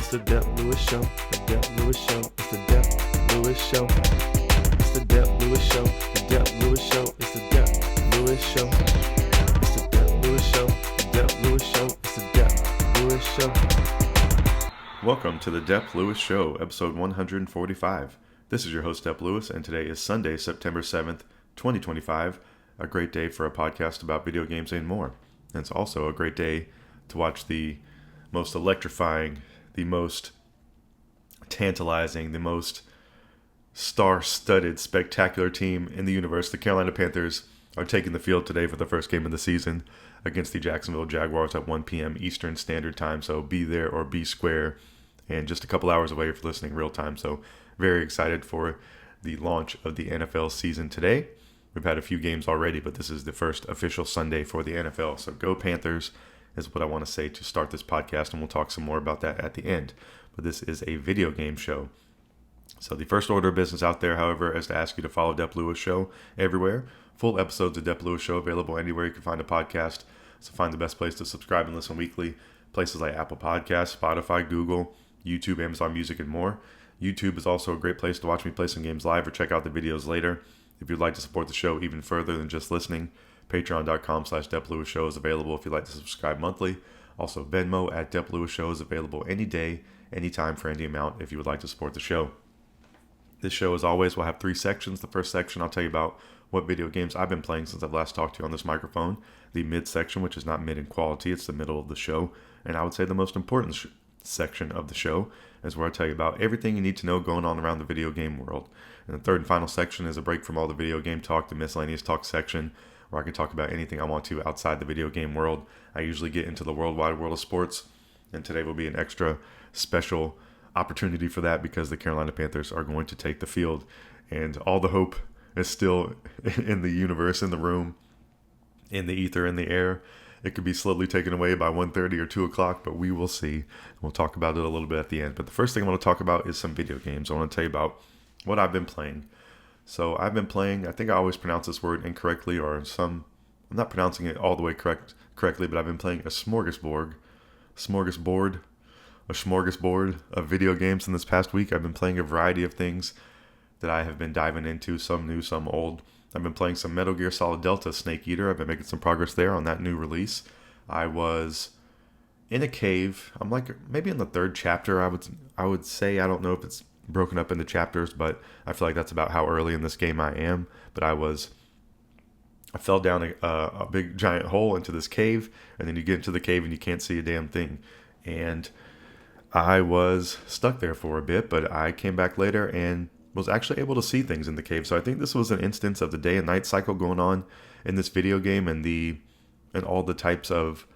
It's the Dep Lewis Show. The Dep Lewis Show. It's the Dep Lewis Show. It's the Dep Lewis Show. The Dep Lewis Show. It's the Dep Lewis Show. It's the Dep Lewis Show. The Dep Lewis Show. It's the Dep Lewis Show. Welcome to the Dep Lewis Show, episode 145. This is your host, Dep Lewis, and today is Sunday, September 7th, 2025. A great day for a podcast about video games and more. And it's also a great day to watch the most electrifying, the most tantalizing, the most star-studded, spectacular team in the universe. The Carolina Panthers are taking the field today for the first game of the season against the Jacksonville Jaguars at 1 p.m. Eastern Standard Time. So be there or be square, and just a couple hours away if you're listening real time. So very excited for the launch of the NFL season today. We've had a few games already, but this is the first official Sunday for the NFL. So go Panthers is what I want to say to start this podcast, and we'll talk some more about that at the end. But this is a video game show. So the first order of business out there, however, is to ask you to follow Dep Lewis Show everywhere. Full episodes of Dep Lewis Show available anywhere you can find a podcast. So find the best place to subscribe and listen weekly. Places like Apple Podcasts, Spotify, Google, YouTube, Amazon Music, and more. YouTube is also a great place to watch me play some games live or check out the videos later. If you'd like to support the show even further than just listening, patreon.com/Dep Lewis Show is available if you'd like to subscribe monthly. Also, Venmo at Dep Lewis Show is available any day, anytime for any amount if you would like to support the show. This show, as always, will have three sections. The first section, I'll tell you about what video games I've been playing since I've last talked to you on this microphone. The mid section, which is not mid in quality, it's the middle of the show. And I would say the most important section of the show is where I tell you about everything you need to know going on around the video game world. And the third and final section is a break from all the video game talk, the Miscellaneous Talk section, where I can talk about anything I want to outside the video game world. I usually get into the worldwide world of sports, and today will be an extra special opportunity for that because the Carolina Panthers are going to take the field, and all the hope is still in the universe, in the room, in the ether, in the air. It could be slowly taken away by 1:30 or 2 o'clock, but we will see. We'll talk about it a little bit at the end. But the first thing I want to talk about is some video games. I want to tell you about what I've been playing. So I've been playing, I think I always pronounce this word incorrectly, or I'm not pronouncing it all the way correctly, but I've been playing a smorgasbord of video games in this past week. I've been playing a variety of things that I have been diving into, some new, some old. I've been playing some Metal Gear Solid Delta Snake Eater. I've been making some progress there on that new release. I was in a cave. I'm like maybe in the third chapter, I would say. I don't know if it's broken up into chapters, but I feel like that's about how early in this game I am. But I fell down a big giant hole into this cave, and then you get into the cave and you can't see a damn thing. And I was stuck there for a bit, but I came back later and was actually able to see things in the cave. So I think this was an instance of the day and night cycle going on in this video game, and all the types of,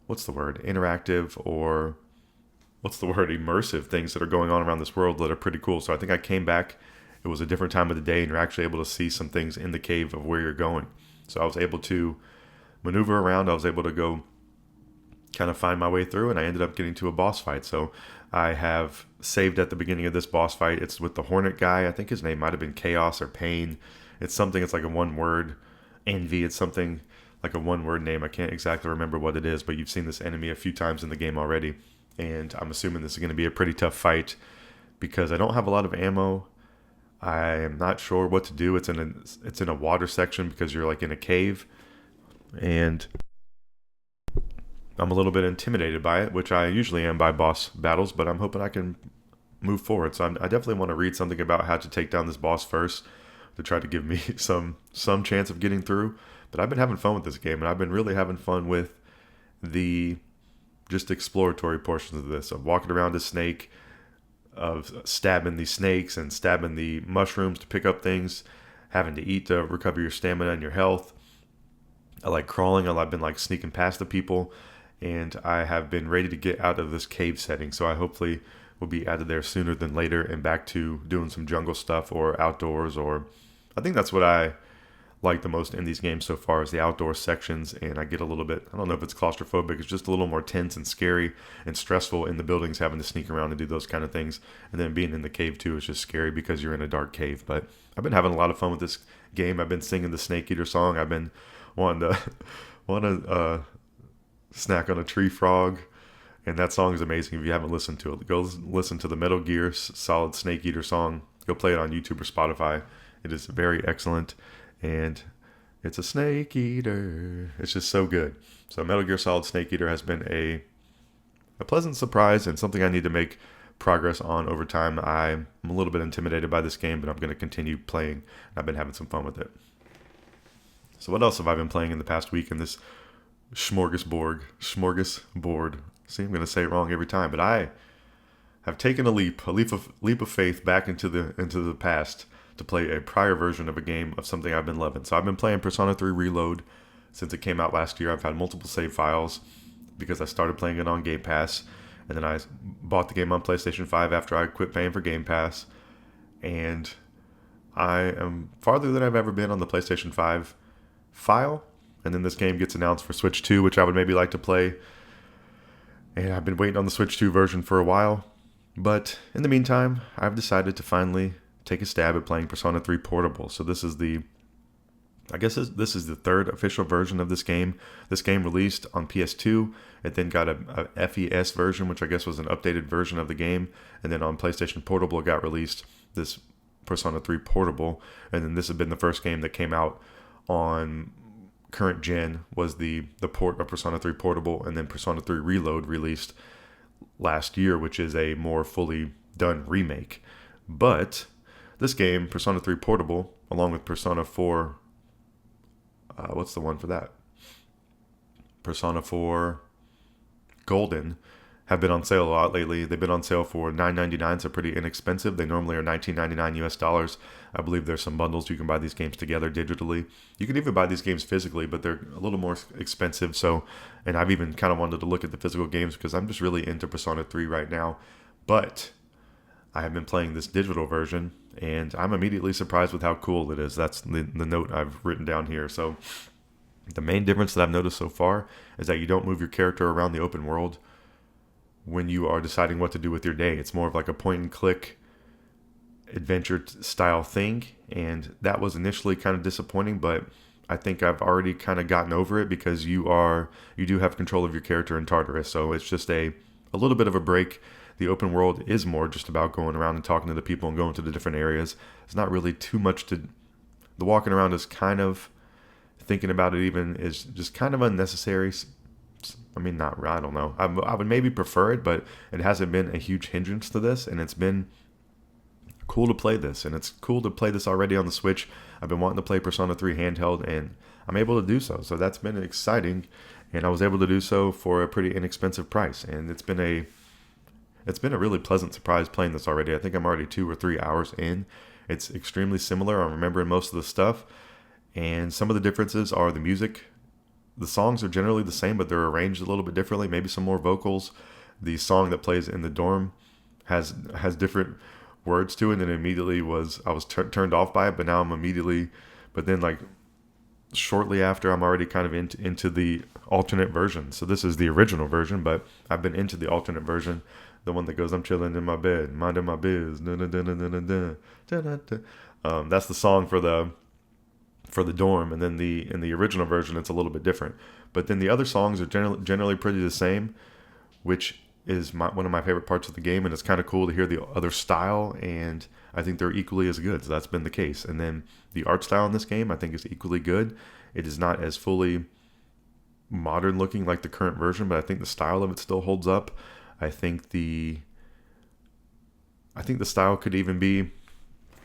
interactive, or immersive things that are going on around this world that are pretty cool. So I think I came back, it was a different time of the day, and you're actually able to see some things in the cave of where you're going. So I was able to maneuver around, I was able to go kind of find my way through, and I ended up getting to a boss fight. So I have saved at the beginning of this boss fight. It's with the Hornet guy. I think his name might have been Chaos or Pain. It's like a one-word Envy. It's something like a one-word name. I can't exactly remember what it is, but you've seen this enemy a few times in the game already. And I'm assuming this is going to be a pretty tough fight because I don't have a lot of ammo. I am not sure what to do. It's in a water section because you're like in a cave. And I'm a little bit intimidated by it, which I usually am by boss battles, but I'm hoping I can move forward. So I definitely want to read something about how to take down this boss first to try to give me some chance of getting through. But I've been having fun with this game, and I've been really having fun with the just exploratory portions of this, of walking around a snake, of stabbing the snakes and stabbing the mushrooms to pick up things, having to eat to recover your stamina and your health. I like crawling. I've been like sneaking past the people, and I have been ready to get out of this cave setting. So I hopefully will be out of there sooner than later and back to doing some jungle stuff or outdoors. Or I think that's what I like the most in these games so far is the outdoor sections. And I get a little bit, I don't know if it's claustrophobic, it's just a little more tense and scary and stressful in the buildings, having to sneak around and do those kind of things. And then being in the cave too is just scary because you're in a dark cave. But I've been having a lot of fun with this game. I've been singing the Snake Eater song. I've been wanting to snack on a tree frog And that song is amazing. If you haven't listened to it, go listen to the Metal Gear Solid Snake Eater song. Go play it on YouTube or Spotify. It is very excellent. And it's a snake eater. It's just so good. So Metal Gear Solid Snake Eater has been a pleasant surprise and something I need to make progress on over time. I'm a little bit intimidated by this game, but I'm going to continue playing. I've been having some fun with it. So what else have I been playing in the past week in this smorgasbord? See, I'm going to say it wrong every time, but I have taken a leap of faith back into the past to play a prior version of a game of something I've been loving. So I've been playing Persona 3 Reload since it came out last year. I've had multiple save files because I started playing it on Game Pass, and then I bought the game on PlayStation 5 after I quit paying for Game Pass. And I am farther than I've ever been on the PlayStation 5 file. And then this game gets announced for Switch 2, which I would maybe like to play. And I've been waiting on the Switch 2 version for a while. But in the meantime, I've decided to finally take a stab at playing Persona 3 Portable. So this is the third official version of this game. This game released on PS2. It then got a FES version, which I guess was an updated version of the game. And then on PlayStation Portable, it got released, this Persona 3 Portable. And then this had been the first game that came out on current gen, was the port of Persona 3 Portable, and then Persona 3 Reload released last year, which is a more fully done remake. But this game, Persona 3 Portable, along with Persona 4, what's the one for that? Persona 4 Golden, have been on sale a lot lately. They've been on sale for $9.99, so pretty inexpensive. They normally are $19.99 US. I believe there's some bundles you can buy these games together digitally. You can even buy these games physically, but they're a little more expensive. So, and I've even kind of wanted to look at the physical games because I'm just really into Persona 3 right now. But I have been playing this digital version, and I'm immediately surprised with how cool it is. That's the note I've written down here. So the main difference that I've noticed so far is that you don't move your character around the open world when you are deciding what to do with your day. It's more of like a point and click adventure style thing, and that was initially kind of disappointing, but I think I've already kind of gotten over it because you do have control of your character in Tartarus. So it's just a little bit of a break. The open world is more just about going around and talking to the people and going to the different areas. It's not really too much the walking around is kind of, thinking about it even, is just kind of unnecessary. I mean, I don't know. I would maybe prefer it, but it hasn't been a huge hindrance to this, and it's been cool to play this, and it's cool to play this already on the Switch. I've been wanting to play Persona 3 handheld, and I'm able to do so. So that's been exciting, and I was able to do so for a pretty inexpensive price, and it's been a really pleasant surprise playing this already. I think I'm already 2 or 3 hours in. It's extremely similar. I'm remembering most of the stuff, and some of the differences are the music. The songs are generally the same, but they're arranged a little bit differently. Maybe some more vocals. The song that plays in the dorm has different words to it, and immediately I was turned off by it. But now but then like shortly after, I'm already kind of into the alternate version. So this is the original version, but I've been into the alternate version, the one that goes, "I'm chilling in my bed, minding my biz." That's the song for the dorm, and then in the original version it's a little bit different, but then the other songs are generally pretty the same, which is one of my favorite parts of the game, and it's kind of cool to hear the other style, and I think they're equally as good. So that's been the case. And then the art style in this game I think is equally good. It is not as fully modern looking like the current version, but I think the style of it still holds up. I think the style could even be,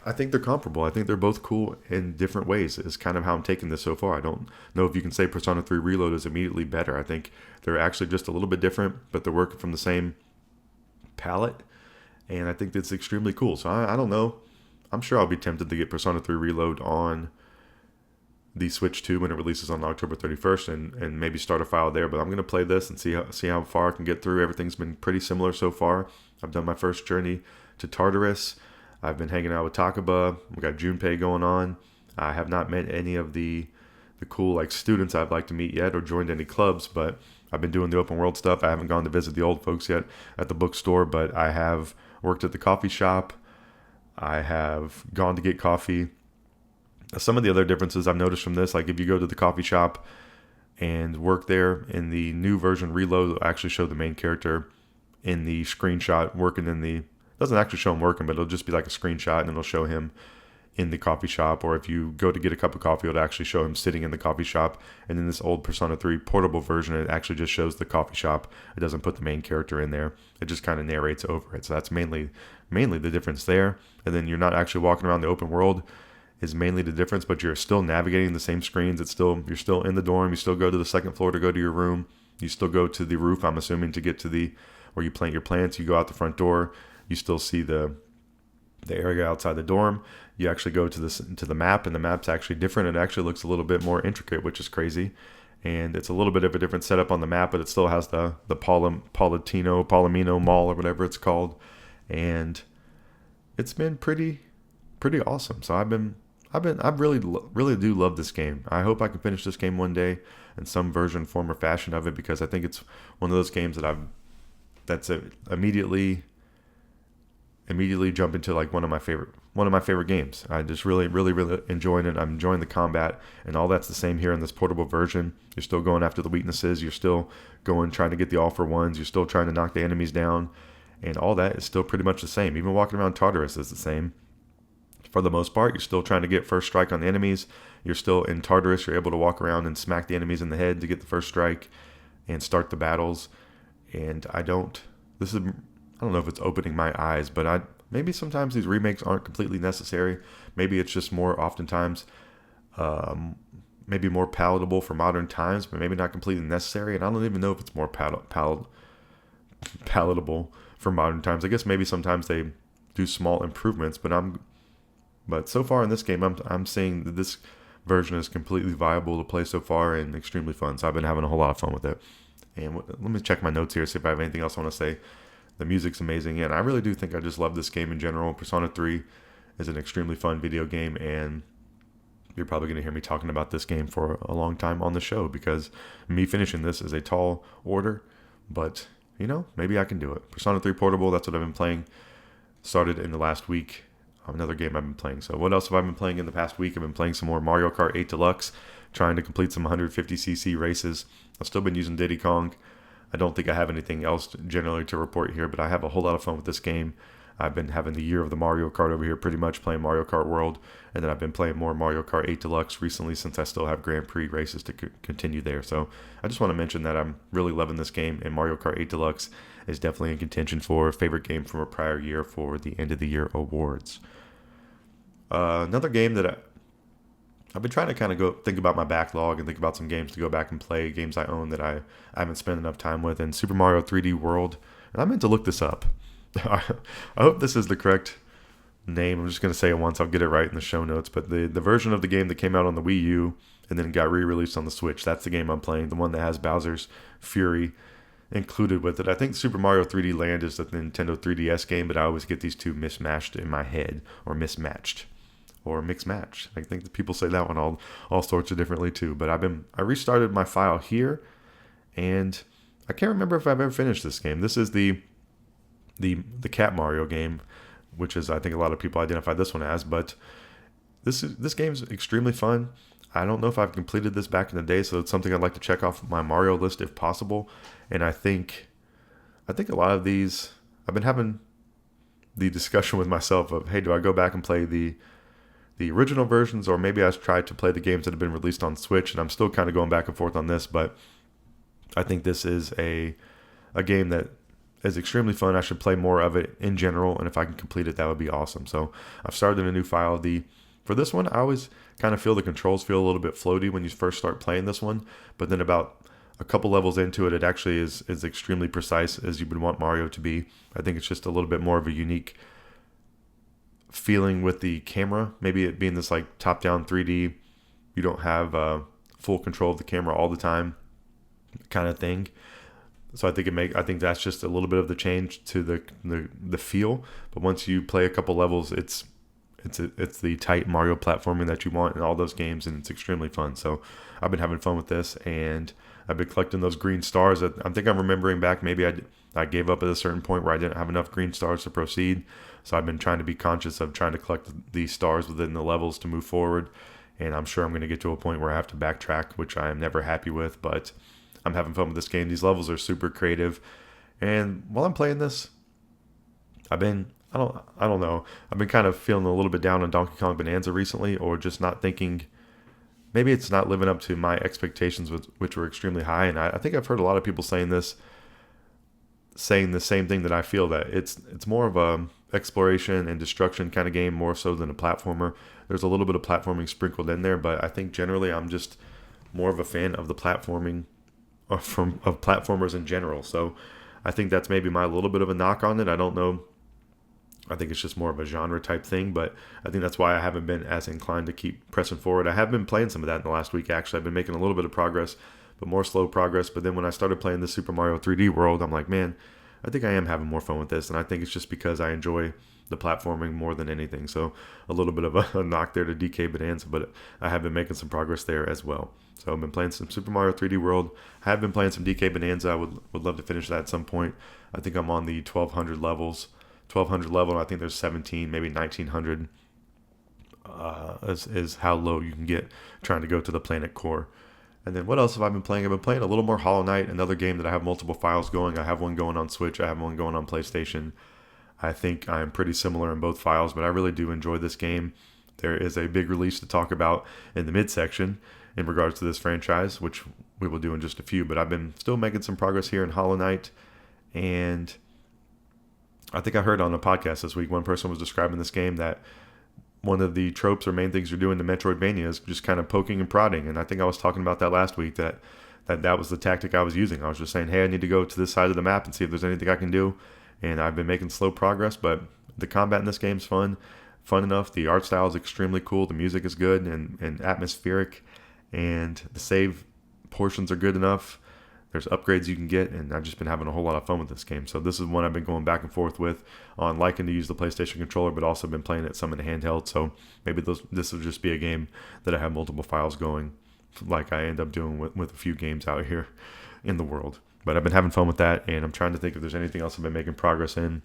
I think they're comparable. I think they're both cool in different ways, is kind of how I'm taking this so far. I don't know if you can say Persona 3 Reload is immediately better. I think they're actually just a little bit different, but they're working from the same palette, and I think that's extremely cool. So I don't know. I'm sure I'll be tempted to get Persona 3 Reload on the Switch 2 when it releases on October 31st and maybe start a file there, but I'm going to play this and see how far I can get through. Everything's been pretty similar so far. I've done my first journey to Tartarus. I've been hanging out with Takaba. We got Junpei going on. I have not met any of the cool like students I'd like to meet yet, or joined any clubs, but I've been doing the open world stuff. I haven't gone to visit the old folks yet at the bookstore, but I have worked at the coffee shop. I have gone to get coffee. Some of the other differences I've noticed from this, like if you go to the coffee shop, and work there. In the new version Reload, it'll actually show the main character in the screenshot working in the, doesn't actually show him working, but it'll just be like a screenshot and it'll show him in the coffee shop. Or if you go to get a cup of coffee, it'll actually show him sitting in the coffee shop. And in this old Persona 3 portable version, it actually just shows the coffee shop. It doesn't put the main character in there. It just kind of narrates over it. So that's mainly the difference there. And then you're not actually walking around the open world is mainly the difference, but you're still navigating the same screens. You're still in the dorm. You still go to the second floor to go to your room. You still go to the roof, I'm assuming, to get to where you plant your plants. You go out the front door. You still see the area outside the dorm. You actually go to the map, and the map's actually different. It actually looks a little bit more intricate, which is crazy. And it's a little bit of a different setup on the map, but it still has the Palomino Mall or whatever it's called. And it's been pretty awesome. So I really do love this game. I hope I can finish this game one day in some version, form, or fashion of it, because I think it's one of those games that's immediately jump into like one of my favorite games. I just really enjoying it. I'm enjoying the combat, and all that's the same here in this portable version. You're still going after the weaknesses. You're still trying to get the all for ones. You're still trying to knock the enemies down, and all that is still pretty much the same. Even walking around Tartarus is the same. For the most part, you're still trying to get first strike on the enemies. You're still in Tartarus. You're able to walk around and smack the enemies in the head to get the first strike and start the battles. And I don't know if it's opening my eyes, but maybe sometimes these remakes aren't completely necessary. Maybe it's just more oftentimes, maybe more palatable for modern times, but maybe not completely necessary. And I don't even know if it's more palatable for modern times. I guess maybe sometimes they do small improvements, but so far in this game, I'm seeing that this version is completely viable to play so far and extremely fun. So I've been having a whole lot of fun with it. And let me check my notes here, see if I have anything else I want to say. The music's amazing, and I really do think I just love this game in general. Persona 3 is an extremely fun video game, and you're probably going to hear me talking about this game for a long time on the show, because me finishing this is a tall order, but, maybe I can do it. Persona 3 Portable, that's what I've been playing. Started in the last week. Another game I've been playing. So what else have I been playing in the past week? I've been playing some more Mario Kart 8 Deluxe, trying to complete some 150cc races. I've still been using Diddy Kong. I don't think I have anything else generally to report here, but I have a whole lot of fun with this game. I've been having the year of the Mario Kart over here, pretty much playing Mario Kart World, and then I've been playing more Mario Kart 8 Deluxe recently, since I still have Grand Prix races to continue there. So I just want to mention that I'm really loving this game, and Mario Kart 8 Deluxe is definitely in contention for favorite game from a prior year for the end of the year awards. Another game that I've been trying to kind of go think about my backlog and think about some games to go back and play, games I own that I haven't spent enough time with, and Super Mario 3D World. And I meant to look this up. I hope this is the correct name. I'm just going to say it once. I'll get it right in the show notes. But the version of the game that came out on the Wii U and then got re-released on the Switch, that's the game I'm playing, the one that has Bowser's Fury included with it. I think Super Mario 3D Land is the Nintendo 3DS game, but I always get these two mismatched in my head, or mismatched. Or mixed match. I think that people say that one all sorts of differently too. But I restarted my file here, and I can't remember if I've ever finished this game. This is the Cat Mario game, which is, I think, a lot of people identify this one as. But this game's extremely fun. I don't know if I've completed this back in the day, so it's something I'd like to check off my Mario list if possible. And I think a lot of these, I've been having the discussion with myself of, hey, do I go back and play the original versions, or maybe I tried to play the games that have been released on Switch, and I'm still kind of going back and forth on this, but I think this is a game that is extremely fun. I should play more of it in general, and if I can complete it, that would be awesome. So I've started a new file. For this one, I always kind of feel the controls feel a little bit floaty when you first start playing this one, but then about a couple levels into it, it actually is extremely precise, as you would want Mario to be. I think it's just a little bit more of a unique feeling with the camera, maybe it being this like top-down 3D, you don't have full control of the camera all the time kind of thing. So I think that's just a little bit of the change to the feel. But once you play a couple levels, it's the tight Mario platforming that you want in all those games, and it's extremely fun. So I've been having fun with this, and I've been collecting those green stars. I think I'm remembering back, maybe I gave up at a certain point where I didn't have enough green stars to proceed. So I've been trying to be conscious of trying to collect the stars within the levels to move forward. and I'm sure I'm going to get to a point where I have to backtrack, which I am never happy with, but I'm having fun with this game. These levels are super creative, and while I'm playing this, I don't know. I've been kind of feeling a little bit down on Donkey Kong Bonanza recently, or just not thinking. Maybe it's not living up to my expectations, which were extremely high. And I think I've heard a lot of people saying the same thing that I feel, that it's more of a exploration and destruction kind of game more so than a platformer. There's a little bit of platforming sprinkled in there, but I think generally I'm just more of a fan of the platforming of platformers in general. So I think that's maybe my little bit of a knock on it. I don't know. I think it's just more of a genre type thing, but I think that's why I haven't been as inclined to keep pressing forward. I have been playing some of that in the last week, actually. I've been making a little bit of progress, but more slow progress. But then when I started playing the Super Mario 3D World, I'm like, man, I think I am having more fun with this. And I think it's just because I enjoy the platforming more than anything. So a little bit of a knock there to DK Bonanza, but I have been making some progress there as well. So I've been playing some Super Mario 3D World. I have been playing some DK Bonanza. I would love to finish that at some point. I think I'm on the 1200 levels. 1200 level, and I think there's 17, maybe 1900 is how low you can get trying to go to the planet core. And then what else have I been playing? I've been playing a little more Hollow Knight, another game that I have multiple files going. I have one going on Switch. I have one going on PlayStation. I think I'm pretty similar in both files, but I really do enjoy this game. There is a big release to talk about in the midsection in regards to this franchise, which we will do in just a few, but I've been still making some progress here in Hollow Knight, and I think I heard on a podcast this week, one person was describing this game that one of the tropes or main things you're doing in Metroidvania is just kind of poking and prodding. And I think I was talking about that last week, that was the tactic I was using. I was just saying, hey, I need to go to this side of the map and see if there's anything I can do. And I've been making slow progress, but the combat in this game is fun enough. The art style is extremely cool. The music is good and atmospheric, and the save portions are good enough. There's upgrades you can get, and I've just been having a whole lot of fun with this game. So this is one I've been going back and forth with on liking to use the PlayStation controller, but also been playing it some in the handheld. So maybe this will just be a game that I have multiple files going, like I end up doing with a few games out here in the world. But I've been having fun with that, and I'm trying to think if there's anything else I've been making progress in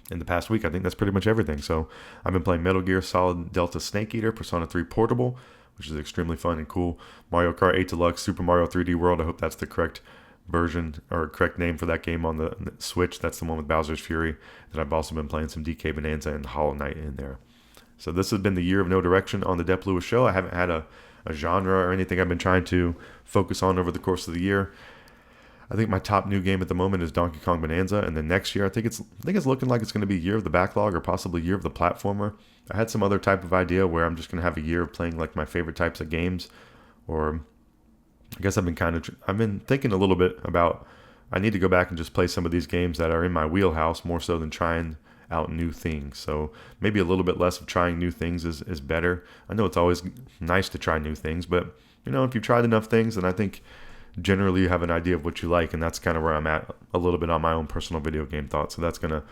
the past week. I think that's pretty much everything. So I've been playing Metal Gear Solid Delta Snake Eater, Persona 3 Portable, which is extremely fun and cool. Mario Kart 8 Deluxe, Super Mario 3D World. I hope that's the correct version or correct name for that game on the Switch. That's the one with Bowser's Fury. And I've also been playing some DK Bonanza and Hollow Knight in there. So this has been the year of no direction on the Dep Lewis Show. I haven't had a genre or anything I've been trying to focus on over the course of the year. I think my top new game at the moment is Donkey Kong Bonanza, and then next year I think it's looking like it's going to be year of the backlog, or possibly year of the platformer. I had some other type of idea where I'm just going to have a year of playing like my favorite types of games, or I guess I've been thinking a little bit about, I need to go back and just play some of these games that are in my wheelhouse more so than trying out new things. So maybe a little bit less of trying new things is better. I know it's always nice to try new things, but if you've tried enough things, then I think generally you have an idea of what you like, and that's kind of where I'm at a little bit on my own personal video game thoughts. So that's going to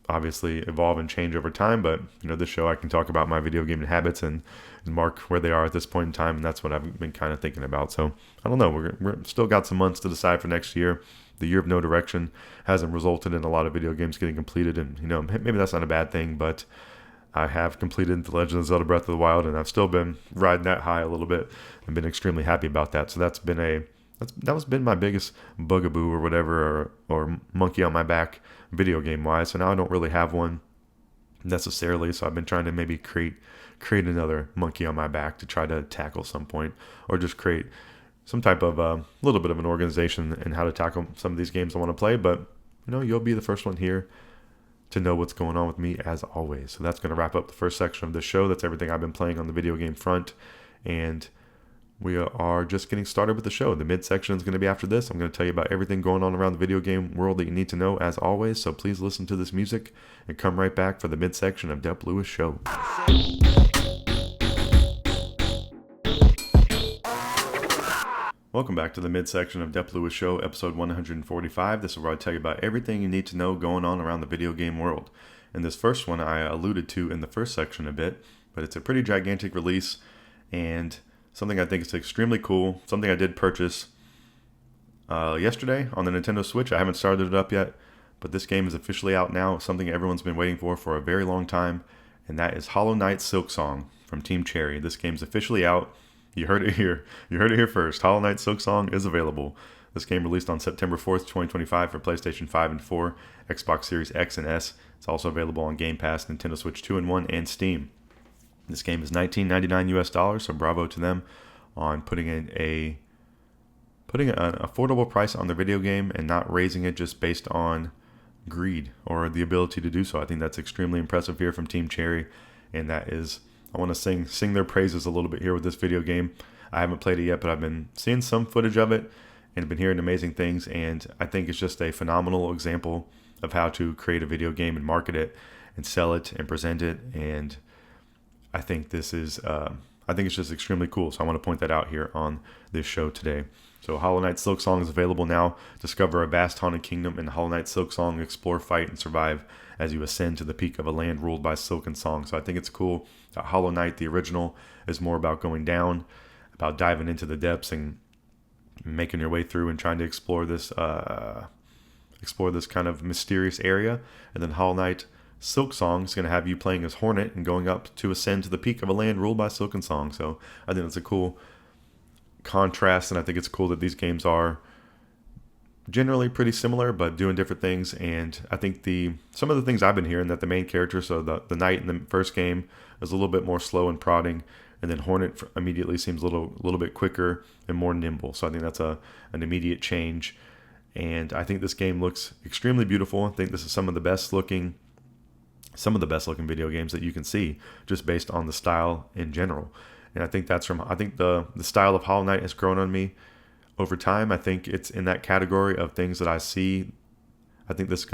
obviously evolve and change over time, but this show I can talk about my video gaming habits and mark where they are at this point in time, and that's what I've been kind of thinking about. So I don't know, we're still got some months to decide for next year. The year of no direction hasn't resulted in a lot of video games getting completed, and maybe that's not a bad thing, but I have completed The Legend of Zelda Breath of the Wild, and I've still been riding that high a little bit and been extremely happy about that. So that's been my biggest bugaboo or whatever, or monkey on my back video game wise. So now I don't really have one necessarily. So I've been trying to maybe create another monkey on my back to try to tackle some point, or just create some type of little bit of an organization in how to tackle some of these games I want to play. But you'll be the first one here to know what's going on with me, as always. So that's going to wrap up the first section of this show. That's everything I've been playing on the video game front, and we are just getting started with the show. The midsection is going to be after this. I'm going to tell you about everything going on around the video game world that you need to know, as always. So please listen to this music and come right back for the midsection of Dep Lewis Show. Welcome back to the midsection of Dep Lewis Show, episode 145. This is where I tell you about everything you need to know going on around the video game world. And this first one I alluded to in the first section a bit, but it's a pretty gigantic release and something I think is extremely cool. Something I did purchase yesterday on the Nintendo Switch. I haven't started it up yet, but this game is officially out now. Something everyone's been waiting for a very long time, and that is Hollow Knight Silksong. from Team Cherry. This game's officially out. You heard it here. You heard it here first. Hollow Knight Silksong is available. This game released on September 4th, 2025 for PlayStation 5 and 4, Xbox Series X and S. It's also available on Game Pass, Nintendo Switch 2 and 1, and Steam. This game is $19.99 US, so bravo to them on putting an affordable price on the video game and not raising it just based on greed or the ability to do so. I think that's extremely impressive here from Team Cherry, and that is, I want to sing their praises a little bit here with this video game. I haven't played it yet, but I've been seeing some footage of it and been hearing amazing things, and I think it's just a phenomenal example of how to create a video game and market it and sell it and present it. And I think this is I think it's just extremely cool, so I want to point that out here on this show today. So Hollow Knight Silksong is available now. Discover a vast haunted kingdom in Hollow Knight Silksong. Explore, fight, and survive as you ascend to the peak of a land ruled by silk and song. So I think it's cool that Hollow Knight, the original, is more about going down, about diving into the depths and making your way through and trying to explore this kind of mysterious area. And then Hollow Knight Silksong is going to have you playing as Hornet and going up to ascend to the peak of a land ruled by silk and song. So I think that's a cool contrast, and I think it's cool that these games are generally pretty similar but doing different things. And I think some of the things I've been hearing, that the main character, so the knight in the first game, is a little bit more slow and prodding, and then Hornet immediately seems a little bit quicker and more nimble. So I think that's an immediate change, and I think this game looks extremely beautiful. I think this is some of the best looking video games that you can see, just based on the style in general. And I think the style of Hollow Knight has grown on me over time. I think it's in that category of things that I see. I think this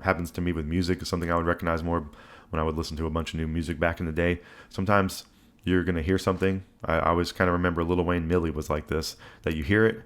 happens to me with music. Is something I would recognize more when I would listen to a bunch of new music back in the day. Sometimes you're going to hear something. I always kind of remember Lil Wayne Millie was like this, that you hear it,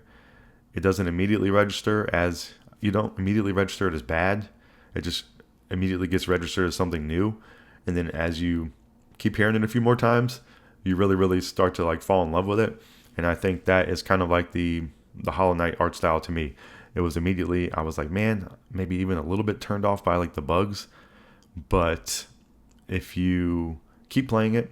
it doesn't immediately register as, you don't immediately register it as bad. It just immediately gets registered as something new. And then as you keep hearing it a few more times, you really, really start to like fall in love with it. And I think that is kind of like the Hollow Knight art style to me. It was immediately, I was like, man, maybe even a little bit turned off by like the bugs. But if you keep playing it,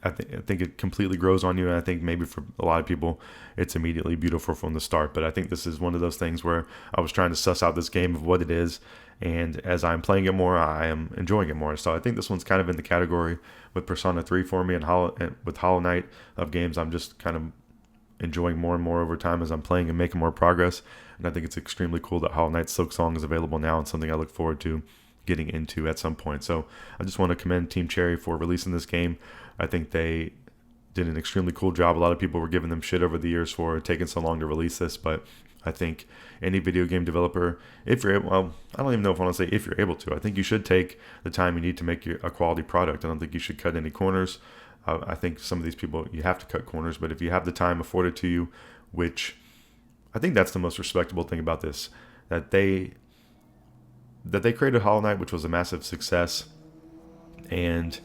I think it completely grows on you. And I think maybe for a lot of people, it's immediately beautiful from the start. But I think this is one of those things where I was trying to suss out this game of what it is. And as I'm playing it more, I am enjoying it more. So I think this one's kind of in the category with Persona 3 for me, and with Hollow Knight, of games I'm just kind of enjoying more and more over time as I'm playing and making more progress. And I think it's extremely cool that Hollow Knight Silksong is available now, and something I look forward to getting into at some point. So I just want to commend Team Cherry for releasing this game. I think they did an extremely cool job. A lot of people were giving them shit over the years for taking so long to release this, but I think any video game developer, if you're able, well, I don't even know if I want to say if you're able to. I think you should take the time you need to make a quality product. I don't think you should cut any corners. I think some of these people, you have to cut corners, but if you have the time afforded to you, which I think that's the most respectable thing about this, that they created Hollow Knight, which was a massive success, and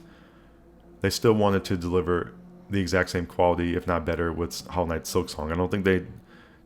they still wanted to deliver the exact same quality, if not better, with Hollow Knight Silksong. I don't think they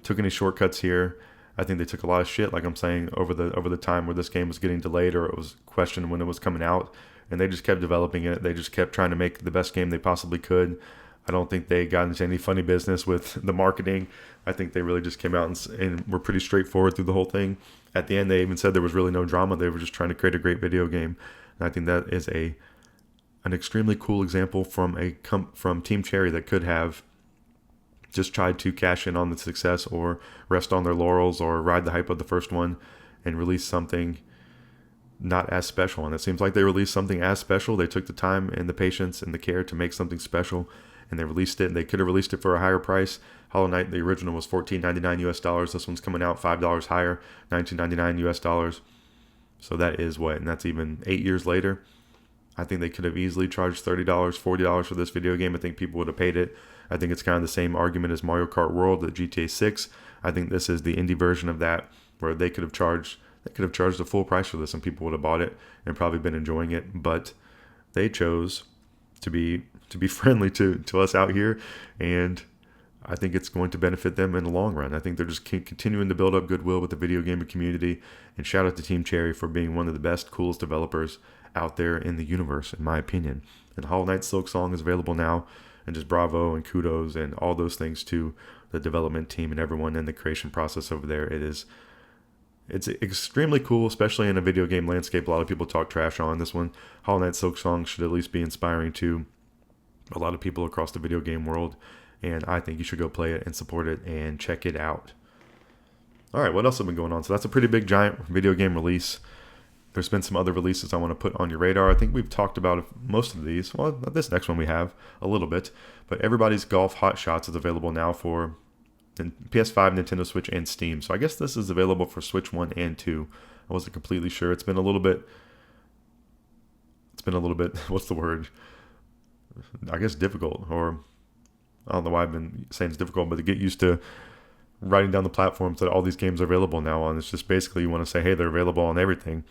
took any shortcuts here. I think they took a lot of shit, like I'm saying, over the time where this game was getting delayed or it was questioned when it was coming out, and they just kept developing it. They just kept trying to make the best game they possibly could. I don't think they got into any funny business with the marketing. I think they really just came out and were pretty straightforward through the whole thing. At the end, they even said there was really no drama. They were just trying to create a great video game. And I think that is an extremely cool example from Team Cherry that could have just tried to cash in on the success or rest on their laurels or ride the hype of the first one and release something not as special. And it seems like they released something as special. They took the time and the patience and the care to make something special, and they released it. And they could have released it for a higher price. Hollow Knight, the original, was $14.99 US. This one's coming out $5 higher, $19.99 US. So that is what, and that's even 8 years later. I think they could have easily charged $30, $40 for this video game. I think people would have paid it. I think it's kind of the same argument as Mario Kart World, the GTA 6. I think this is the indie version of that, where they could have charged the full price for this and people would have bought it and probably been enjoying it. But they chose to be friendly to us out here, and I think it's going to benefit them in the long run. I think they're just continuing to build up goodwill with the video gaming community, and shout out to Team Cherry for being one of the best, coolest developers out there in the universe, in my opinion. And Hollow Knight Silksong is available now. And just bravo and kudos and all those things to the development team and everyone in the creation process over there. It's extremely cool, especially in a video game landscape. A lot of people talk trash on this one. Hollow Knight Silksong should at least be inspiring to a lot of people across the video game world. And I think you should go play it and support it and check it out. All right, what else has been going on? So that's a pretty big, giant video game release. There's been some other releases I want to put on your radar. I think we've talked about most of these. Well, this next one we have a little bit. But Everybody's Golf Hot Shots is available now for PS5, Nintendo Switch, and Steam. So I guess this is available for Switch 1 and 2. I wasn't completely sure. It's been a little bit, what's the word? I guess difficult. Or I don't know why I've been saying it's difficult, but to get used to writing down the platforms that all these games are available now on. It's just basically you want to say, hey, they're available on everything.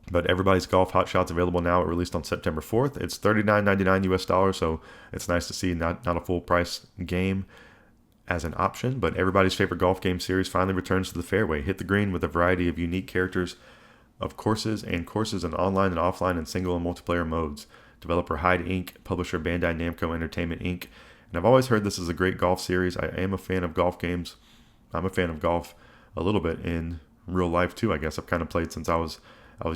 But Everybody's Golf Hot Shots available now. It released on September 4th. It's $39.99 US, so it's nice to see not a full price game as an option. But everybody's favorite golf game series finally returns to the fairway. Hit the green with a variety of unique characters of courses in online and offline and single and multiplayer modes. Developer Hyde Inc., publisher Bandai Namco Entertainment Inc. And I've always heard this is a great golf series. I am a fan of golf games. I'm a fan of golf a little bit in real life too, I guess. I've kind of played since I was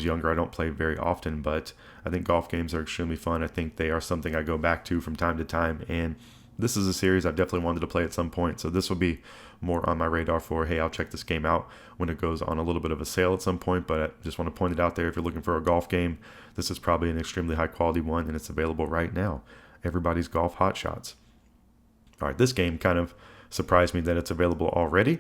younger. I don't play very often, but I think golf games are extremely fun. I think they are something I go back to from time to time, and this is a series I've definitely wanted to play at some point, so this will be more on my radar for, hey, I'll check this game out when it goes on a little bit of a sale at some point, but I just want to point it out there. If you're looking for a golf game, this is probably an extremely high quality one, and it's available right now. Everybody's Golf Hot Shots. All right, this game kind of surprised me that it's available already.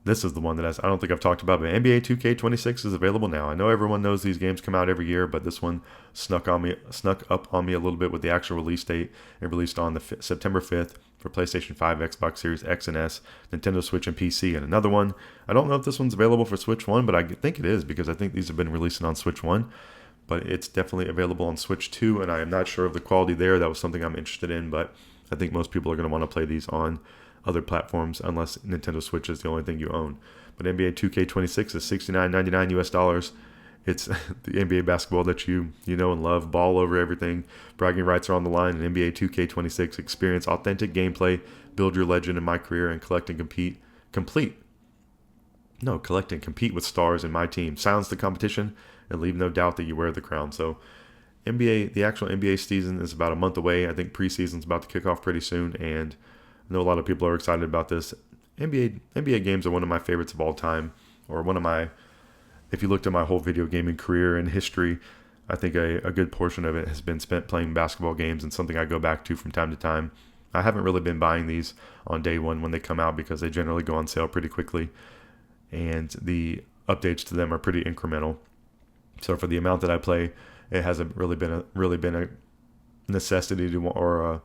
This is the one that I don't think I've talked about, but NBA 2K26 is available now. I know everyone knows these games come out every year, but this one snuck up on me a little bit with the actual release date. It released on September 5th for PlayStation 5, Xbox Series X and S, Nintendo Switch, and PC. And another one, I don't know if this one's available for Switch 1, but I think it is because I think these have been releasing on Switch 1. But it's definitely available on Switch 2, and I am not sure of the quality there. That was something I'm interested in, but I think most people are going to want to play these on other platforms unless Nintendo Switch is the only thing you own. But NBA 2K26 is $69.99 US. It's the NBA basketball that you know and love. Ball over everything. Bragging rights are on the line. In NBA 2K26, experience authentic gameplay, build your legend in my career, and collect and compete with stars in my team. Silence the competition and leave no doubt that you wear the crown. So the actual NBA season is about a month away. I think preseason's about to kick off pretty soon, and I know a lot of people are excited about this. NBA games are one of my favorites of all time, or if you looked at my whole video gaming career and history, I think a good portion of it has been spent playing basketball games and something I go back to from time to time. I haven't really been buying these on day one when they come out because they generally go on sale pretty quickly, and the updates to them are pretty incremental. So for the amount that I play, it hasn't really been a necessity to, or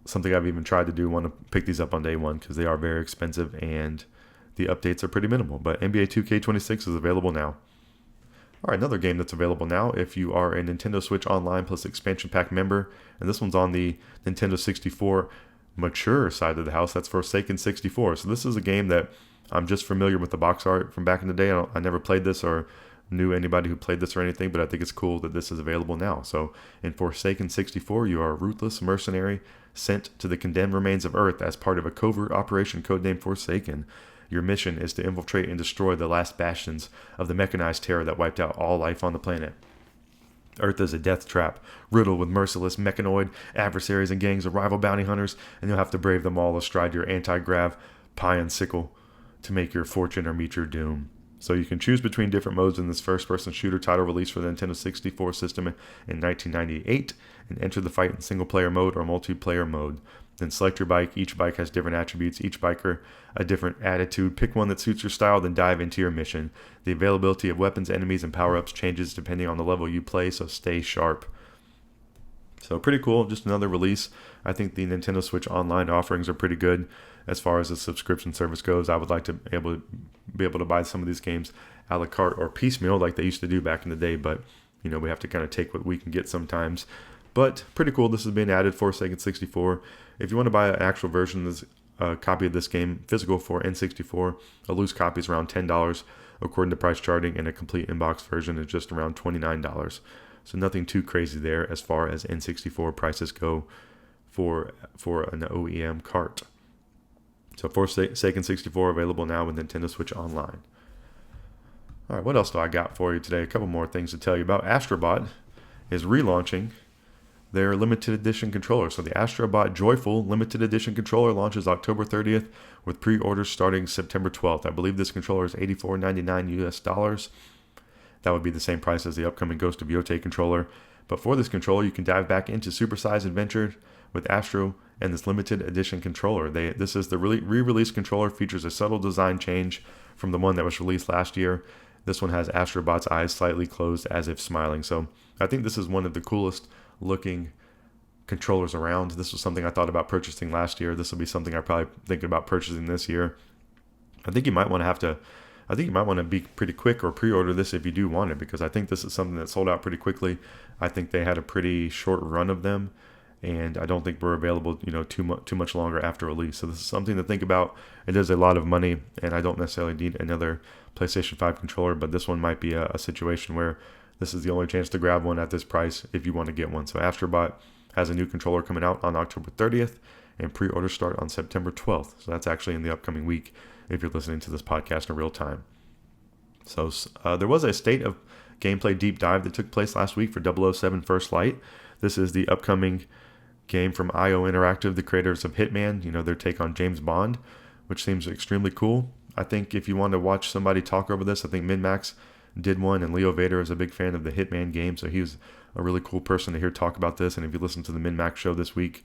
something I've even tried to do, want to pick these up on day one because they are very expensive and the updates are pretty minimal. But NBA 2K26 is available now. All right, another game that's available now if you are a Nintendo Switch Online Plus expansion pack member, and this one's on the Nintendo 64 mature side of the house. That's Forsaken 64. So this is a game that I'm just familiar with the box art from back in the day. I never played this or knew anybody who played this or anything, but I think it's cool that this is available now. So in Forsaken 64, you are a ruthless mercenary sent to the condemned remains of Earth as part of a covert operation codenamed Forsaken. Your mission is to infiltrate and destroy the last bastions of the mechanized terror that wiped out all life on the planet. Earth is a death trap, riddled with merciless mechanoid adversaries and gangs of rival bounty hunters, and you'll have to brave them all astride your anti-grav pie and sickle to make your fortune or meet your doom. So you can choose between different modes in this first-person shooter title released for the Nintendo 64 system in 1998, and enter the fight in single-player mode or multiplayer mode. Then select your bike. Each bike has different attributes, each biker a different attitude. Pick one that suits your style, then dive into your mission. The availability of weapons, enemies, and power-ups changes depending on the level you play, so stay sharp. So pretty cool, just another release. I think the Nintendo Switch Online offerings are pretty good as far as the subscription service goes. I would like to be able to buy some of these games a la carte or piecemeal like they used to do back in the day, but we have to kind of take what we can get sometimes. But pretty cool, this has been added for Forsaken 64. If you want to buy an actual version of this copy of this game, physical for N64, a loose copy is around $10 according to price charting, and a complete inbox version is just around $29. So nothing too crazy there as far as N64 prices go for an OEM Kart. So Forsaken 64 available now with Nintendo Switch Online. All right, what else do I got for you today? A couple more things to tell you about. Astrobot is relaunching their limited edition controller. So the Astrobot Joyful limited edition controller launches October 30th with pre-orders starting September 12th. I believe this controller is $84.99 US. That would be the same price as the upcoming Ghost of Yotei controller. But for this controller, you can dive back into Supersize Adventure with Astro and this limited edition controller. This is the re-release controller, features a subtle design change from the one that was released last year. This one has Astrobot's eyes slightly closed as if smiling. So I think this is one of the coolest looking controllers around. This was something I thought about purchasing last year. This will be something I probably thinking about purchasing this year. I think you might want to be pretty quick or pre-order this if you do want it, because I think this is something that sold out pretty quickly. I think they had a pretty short run of them, and I don't think we're available, too much longer after release. So this is something to think about. It is a lot of money, and I don't necessarily need another PlayStation 5 controller, but this one might be a situation where this is the only chance to grab one at this price if you want to get one. So Astrobot has a new controller coming out on October 30th, and pre-orders start on September 12th. So that's actually in the upcoming week if you're listening to this podcast in real time. So there was a state of gameplay deep dive that took place last week for 007 First Light. This is the upcoming game from IO Interactive, the creators of Hitman, their take on James Bond, which seems extremely cool. I think if you want to watch somebody talk over this, I think MinMax did one, and Leo Vader is a big fan of the Hitman game, so he was a really cool person to hear talk about this. And if you listen to the MinMax show this week,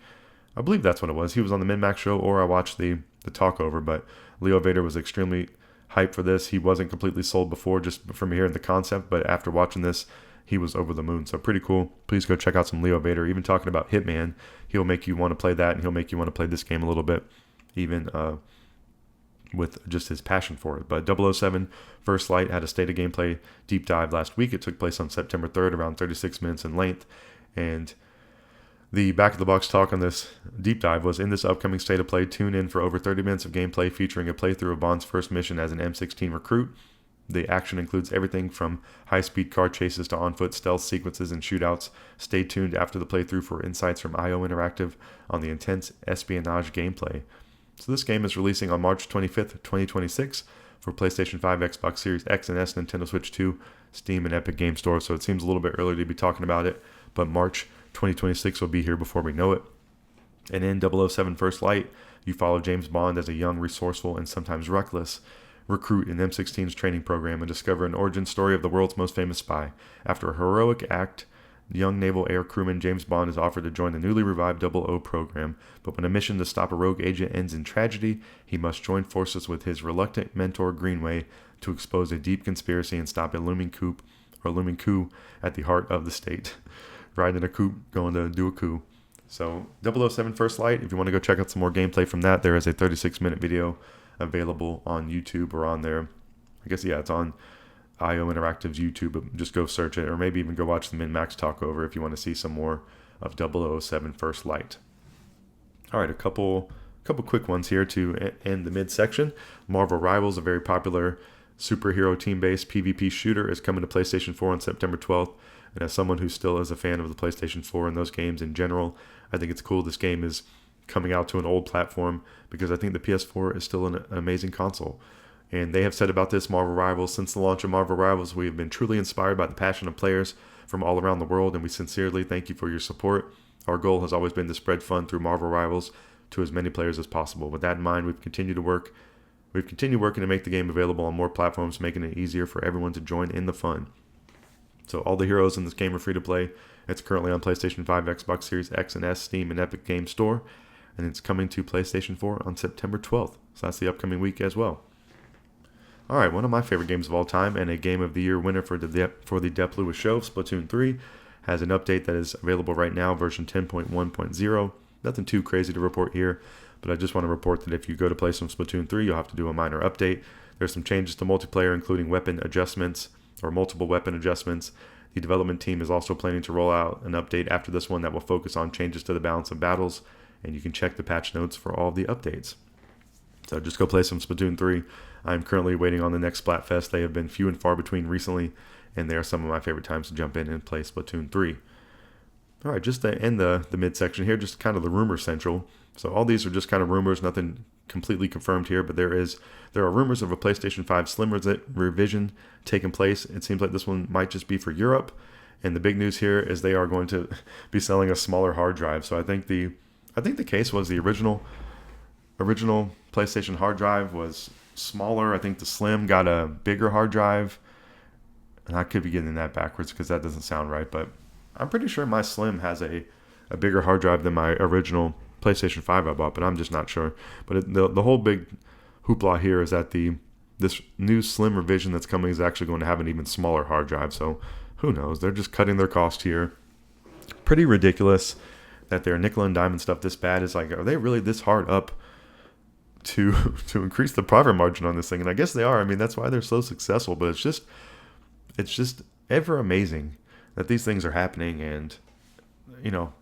I believe that's what it was. He was on the MinMax show, or I watched the talk over, but Leo Vader was extremely hyped for this. He wasn't completely sold before, just from hearing the concept, but after watching this, he was over the moon. So pretty cool. Please go check out some Leo Vader. Even talking about Hitman, he'll make you want to play that, and he'll make you want to play this game a little bit, even with just his passion for it. But 007 First Light had a state of gameplay deep dive last week. It took place on September 3rd, around 36 minutes in length. And the back of the box talk on this deep dive was, in this upcoming state of play, tune in for over 30 minutes of gameplay featuring a playthrough of Bond's first mission as an M16 recruit. The action includes everything from high-speed car chases to on-foot stealth sequences and shootouts. Stay tuned after the playthrough for insights from IO Interactive on the intense espionage gameplay. So this game is releasing on March 25th, 2026 for PlayStation 5, Xbox Series X and S, Nintendo Switch 2, Steam, and Epic Game Store. So it seems a little bit early to be talking about it, but March 2026 will be here before we know it. And in 007 First Light, you follow James Bond as a young, resourceful, and sometimes reckless recruit in M16's training program and discover an origin story of the world's most famous spy. After a heroic act, young naval air crewman James Bond is offered to join the newly revived 00 program, but when a mission to stop a rogue agent ends in tragedy, he must join forces with his reluctant mentor Greenway to expose a deep conspiracy and stop a looming coup at the heart of the state. Riding a coupe, going to do a coup. So 007 First Light, if you want to go check out some more gameplay from that, there is a 36-minute video available on YouTube or on there. I guess, it's on IO Interactive's YouTube. Just go search it, or maybe even go watch the MinMax talk over if you want to see some more of 007 First Light. All right, a couple quick ones here to end the midsection. Marvel Rivals, a very popular superhero team-based PvP shooter, is coming to PlayStation 4 on September 12th. And as someone who still is a fan of the PlayStation 4 and those games in general, I think it's cool this game is coming out to an old platform, because I think the PS4 is still an amazing console. And they have said about this Marvel Rivals, since the launch of Marvel Rivals, we have been truly inspired by the passion of players from all around the world, and we sincerely thank you for your support. Our goal has always been to spread fun through Marvel Rivals to as many players as possible. With that in mind, we've continued working to make the game available on more platforms, making it easier for everyone to join in the fun. So all the heroes in this game are free to play. It's currently on PlayStation 5, Xbox Series X and S, Steam, and Epic Game Store. And it's coming to PlayStation 4 on September 12th. So that's the upcoming week as well. All right, one of my favorite games of all time and a Game of the Year winner for the Dep Lewis Show, Splatoon 3, has an update that is available right now, version 10.1.0. Nothing too crazy to report here, but I just want to report that if you go to play some Splatoon 3, you'll have to do a minor update. There's some changes to multiplayer, including weapon adjustments, or multiple weapon adjustments. The development team is also planning to roll out an update after this one that will focus on changes to the balance of battles, and you can check the patch notes for all of the updates. So just go play some Splatoon 3. I'm currently waiting on the next Splatfest. They have been few and far between recently, and they are some of my favorite times to jump in and play Splatoon 3. All right, just to end the midsection here, just kind of the rumor central. So all these are just kind of rumors, nothing completely confirmed here, but there are rumors of a PlayStation 5 Slim revision taking place. It seems like this one might just be for Europe, and the big news here is they are going to be selling a smaller hard drive. So I think the case was the original PlayStation hard drive was smaller. I think the Slim got a bigger hard drive, and I could be getting that backwards because that doesn't sound right, but I'm pretty sure my Slim has a bigger hard drive than my original PlayStation 5 I bought, but I'm just not sure. But the whole big hoopla here is that this new Slim revision that's coming is actually going to have an even smaller hard drive. So who knows? They're just cutting their cost here. Pretty ridiculous that their nickel and diamond stuff this bad. Is like, are they really this hard up to increase the profit margin on this thing? And I guess they are. I mean, that's why they're so successful. But it's just ever amazing that these things are happening. And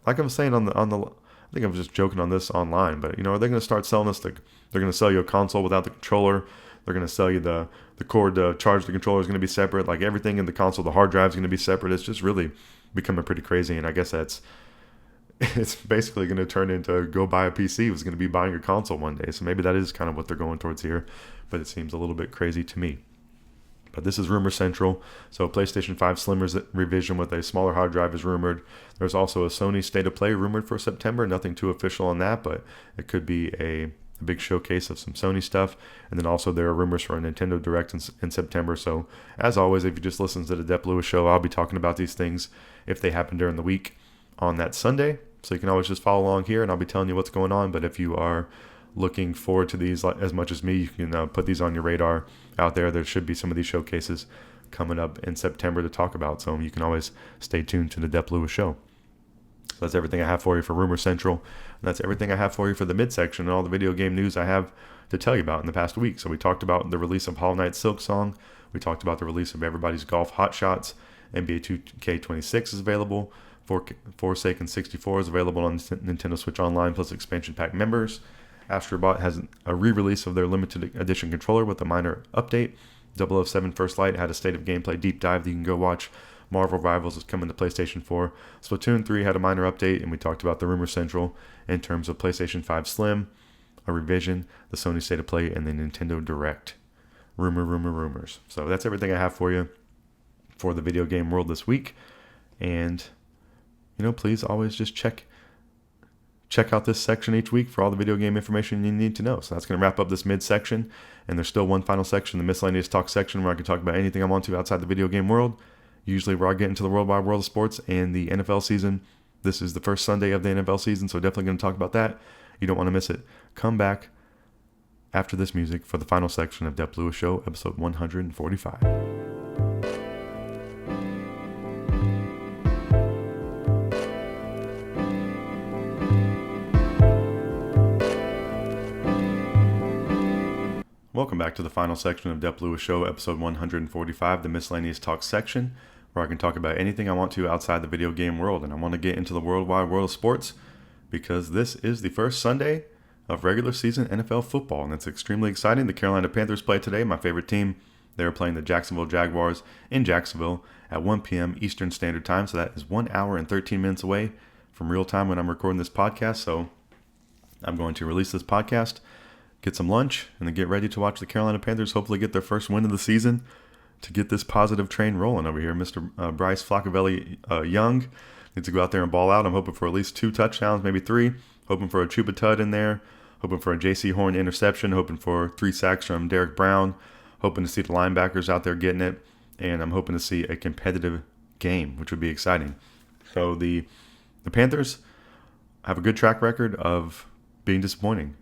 like I'm saying on the I think I was just joking on this online, but are they going to start selling this? They're going to sell you a console without the controller. They're going to sell you the cord to charge the controller is going to be separate. Like everything in the console, the hard drive is going to be separate. It's just really becoming pretty crazy. And I guess it's basically going to turn into go buy a PC who's going to be buying a console one day. So maybe that is kind of what they're going towards here, but it seems a little bit crazy to me. But this is rumor central. So PlayStation 5 Slim revision with a smaller hard drive is rumored. There's also a Sony State of Play rumored for September. Nothing too official on that, but it could be a big showcase of some Sony stuff. And then also there are rumors for a Nintendo Direct in September. So as always, if you just listen to the Dep Lewis Show, I'll be talking about these things if they happen during the week on that Sunday. So you can always just follow along here and I'll be telling you what's going on. But if you are looking forward to these as much as me, you can put these on your radar out there. There should be some of these showcases coming up in September to talk about, so you can always stay tuned to the Dep Lewis Show. So that's everything I have for you for Rumor Central, and that's everything I have for you for the midsection and all the video game news I have to tell you about in the past week. So we talked about the release of Hollow Knight Silksong. We talked about the release of Everybody's Golf Hot Shots. NBA 2K26 is available. Forsaken 64 is available on Nintendo Switch Online plus expansion pack members. Astro has a re-release of their limited edition controller with a minor update. 007 First Light had a state of gameplay deep dive that you can go watch. Marvel Rivals is coming to PlayStation 4. Splatoon 3 had a minor update, and we talked about the Rumor Central in terms of PlayStation 5 Slim, a revision, the Sony State of Play, and the Nintendo Direct. Rumors. So that's everything I have for you for the video game world this week. And, please always just check out this section each week for all the video game information you need to know. So that's going to wrap up this midsection. And there's still one final section, the Miscellaneous Talk section, where I can talk about anything I want to outside the video game world. Usually where I get into the worldwide world of sports and the NFL season. This is the first Sunday of the NFL season, so definitely going to talk about that. You don't want to miss it. Come back after this music for the final section of Dep Lewis Show, episode 145. Welcome back to the final section of Dep Lewis Show, episode 145, the Miscellaneous Talk section, where I can talk about anything I want to outside the video game world. And I want to get into the worldwide world of sports because this is the first Sunday of regular season NFL football, and it's extremely exciting. The Carolina Panthers play today, my favorite team. They're playing the Jacksonville Jaguars in Jacksonville at 1 p.m. Eastern Standard Time, so that is 1 hour and 13 minutes away from real time when I'm recording this podcast. So I'm going to release this podcast, get some lunch, and then get ready to watch the Carolina Panthers hopefully get their first win of the season to get this positive train rolling over here. Mr. Bryce Flaccavelli Young needs to go out there and ball out. I'm hoping for at least 2 touchdowns, maybe 3. Hoping for a Chuba Tud in there. Hoping for a J.C. Horn interception. Hoping for 3 sacks from Derek Brown. Hoping to see the linebackers out there getting it. And I'm hoping to see a competitive game, which would be exciting. So the Panthers have a good track record of being disappointing.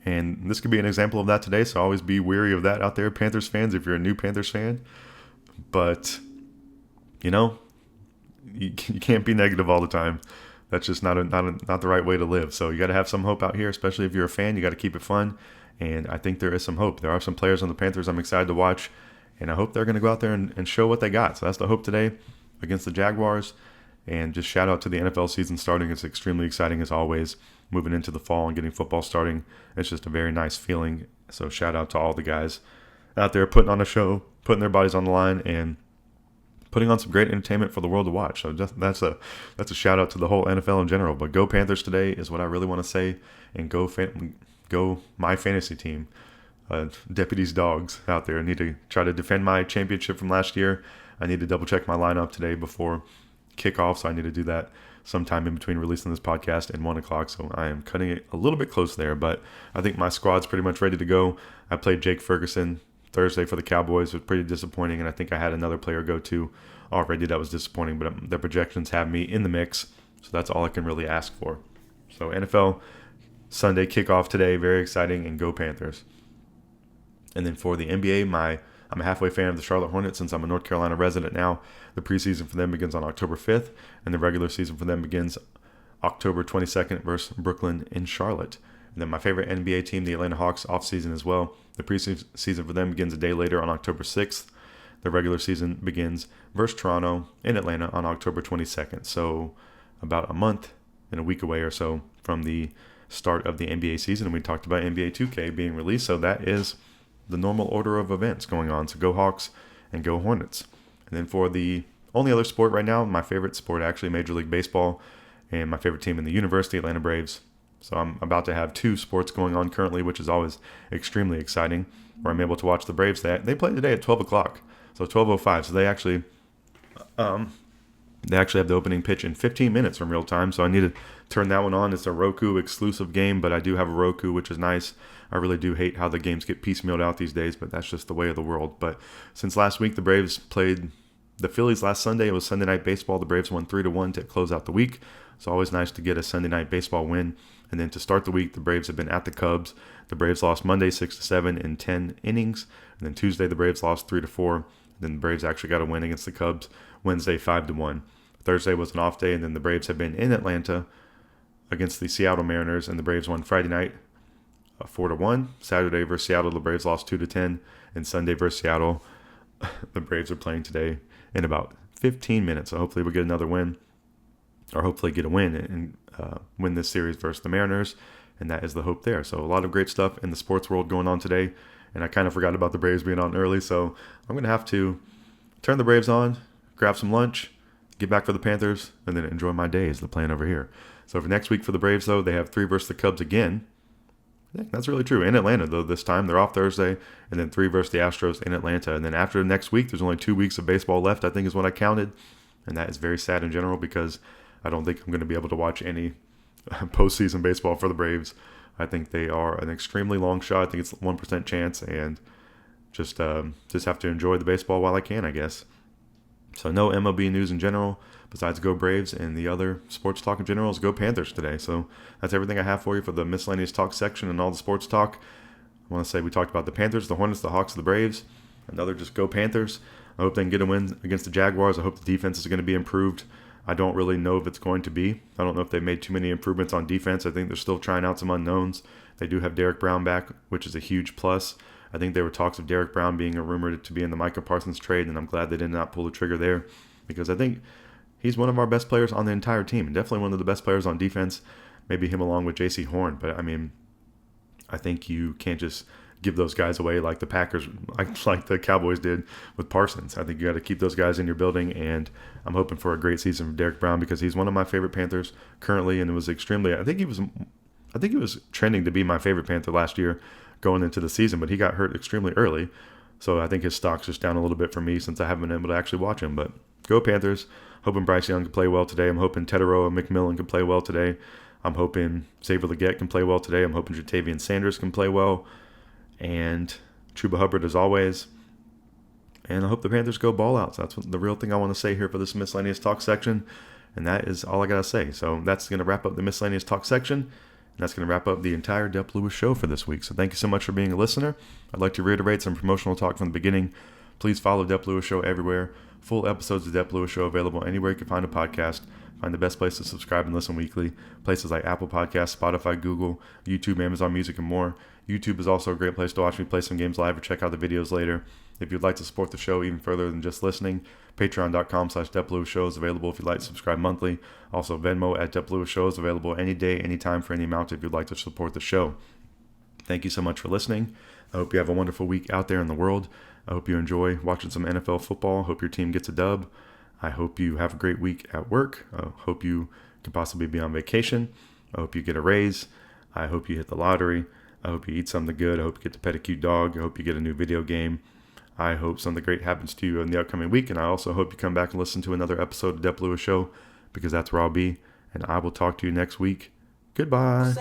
And this could be an example of that today, so always be wary of that out there, Panthers fans, if you're a new Panthers fan. But, you can't be negative all the time. That's just not the right way to live. So you got to have some hope out here, especially if you're a fan. You got to keep it fun, and I think there is some hope. There are some players on the Panthers I'm excited to watch, and I hope they're going to go out there and show what they got. So that's the hope today against the Jaguars. And just shout out to the NFL season starting. It's extremely exciting as always. Moving into the fall and getting football starting, it's just a very nice feeling So shout out to all the guys out there putting on a show, putting their bodies on the line, and putting on some great entertainment for the world to watch. So that's a shout out to the whole NFL in general. But go Panthers today is what I really want to say, and go my fantasy team. Deputy's dogs out there. I need to try to defend my championship from last year. I need to double check my lineup today before kickoff, so I need to do that sometime in between releasing this podcast and 1 o'clock. So I am cutting it a little bit close there, but I think my squad's pretty much ready to go. I played Jake Ferguson Thursday for the Cowboys. It was pretty disappointing, and I think I had another player go to already that was disappointing, but the projections have me in the mix, so that's all I can really ask for. So NFL Sunday kickoff today, very exciting, and go Panthers. And then for the NBA, I'm a halfway fan of the Charlotte Hornets since I'm a North Carolina resident now. The preseason for them begins on October 5th, and the regular season for them begins October 22nd versus Brooklyn in Charlotte. And then my favorite NBA team, the Atlanta Hawks, off-season as well. The preseason for them begins a day later on October 6th. The regular season begins versus Toronto in Atlanta on October 22nd. So about a month and a week away or so from the start of the NBA season. And we talked about NBA 2K being released, so that is the normal order of events going on. So go Hawks and go Hornets. And then for the only other sport right now, my favorite sport actually, Major League Baseball, and my favorite team in the universe, the Atlanta Braves. So I'm about to have two sports going on currently, which is always extremely exciting, where I'm able to watch the Braves. They play today at 12 o'clock, so 12:05. So they actually have the opening pitch in 15 minutes from real time. So I need to turn that one on. It's a Roku exclusive game, but I do have a Roku, which is nice. I really do hate how the games get piecemealed out these days, but that's just the way of the world. But since last week, the Braves played the Phillies last Sunday. It was Sunday Night Baseball. The Braves won 3-1 to close out the week. It's always nice to get a Sunday Night Baseball win. And then to start the week, the Braves have been at the Cubs. The Braves lost Monday 6-7 in 10 innings. And then Tuesday, the Braves lost 3-4. Then the Braves actually got a win against the Cubs Wednesday 5-1. Thursday was an off day, and then the Braves have been in Atlanta against the Seattle Mariners, and the Braves won Friday night 4-1. Saturday versus Seattle, the Braves lost 2-10, and Sunday versus Seattle, the Braves are playing today in about 15 minutes. So hopefully we'll get another win, or hopefully get a win and win this series versus the Mariners, and that is the hope there. So a lot of great stuff in the sports world going on today, and I kind of forgot about the Braves being on early, so I'm going to have to turn the Braves on, grab some lunch, get back for the Panthers, and then enjoy my day is the plan over here. So for next week for the Braves, though, they have 3 versus the Cubs again. Yeah, that's really true. In Atlanta, though, this time. They're off Thursday, and then 3 versus the Astros in Atlanta. And then after next week, there's only 2 weeks of baseball left, I think is what I counted. And that is very sad in general because I don't think I'm going to be able to watch any postseason baseball for the Braves. I think they are an extremely long shot. I think it's a 1% chance, and just have to enjoy the baseball while I can, I guess. So no MLB news in general, besides go Braves, and the other sports talk in general is go Panthers today. So that's everything I have for you for the Miscellaneous Talk section and all the sports talk. I want to say we talked about the Panthers, the Hornets, the Hawks, the Braves. Another just go Panthers. I hope they can get a win against the Jaguars. I hope the defense is going to be improved. I don't really know if it's going to be. I don't know if they've made too many improvements on defense. I think they're still trying out some unknowns. They do have Derek Brown back, which is a huge plus. I think there were talks of Derek Brown being rumored to be in the Micah Parsons trade, and I'm glad they did not pull the trigger there because I think he's one of our best players on the entire team, and definitely one of the best players on defense, maybe him along with J.C. Horn. But, I mean, I think you can't just give those guys away like the Packers, like the Cowboys did with Parsons. I think you got to keep those guys in your building, and I'm hoping for a great season from Derek Brown because he's one of my favorite Panthers currently, and it was extremely – I think he was trending to be my favorite Panther last year going into the season, but he got hurt extremely early. So I think his stock's just down a little bit for me since I haven't been able to actually watch him. But go Panthers. Hoping Bryce Young can play well today. I'm hoping Tedero and McMillan can play well today. I'm hoping Xavier Legette can play well today. I'm hoping Jatavian Sanders can play well. And Chuba Hubbard as always. And I hope the Panthers go ball out. So that's the real thing I want to say here for this Miscellaneous Talk section. And that is all I got to say. So that's going to wrap up the Miscellaneous Talk section. And that's going to wrap up the entire Dep Lewis Show for this week. So thank you so much for being a listener. I'd like to reiterate some promotional talk from the beginning. Please follow Dep Lewis Show everywhere. Full episodes of Dep Lewis Show available anywhere you can find a podcast. Find the best place to subscribe and listen weekly. Places like Apple Podcasts, Spotify, Google, YouTube, Amazon Music, and more. YouTube is also a great place to watch me play some games live or check out the videos later. If you'd like to support the show even further than just listening, patreon.com/Dep Lewis Show is available if you'd like to subscribe monthly. Also, Venmo at Dep Lewis Show is available any day, anytime, for any amount if you'd like to support the show. Thank you so much for listening. I hope you have a wonderful week out there in the world. I hope you enjoy watching some NFL football. Hope your team gets a dub. I hope you have a great week at work. I hope you can possibly be on vacation. I hope you get a raise. I hope you hit the lottery. I hope you eat something good. I hope you get to pet a cute dog. I hope you get a new video game. I hope something great happens to you in the upcoming week. And I also hope you come back and listen to another episode of Dep Lewis Show, because that's where I'll be. And I will talk to you next week. Goodbye.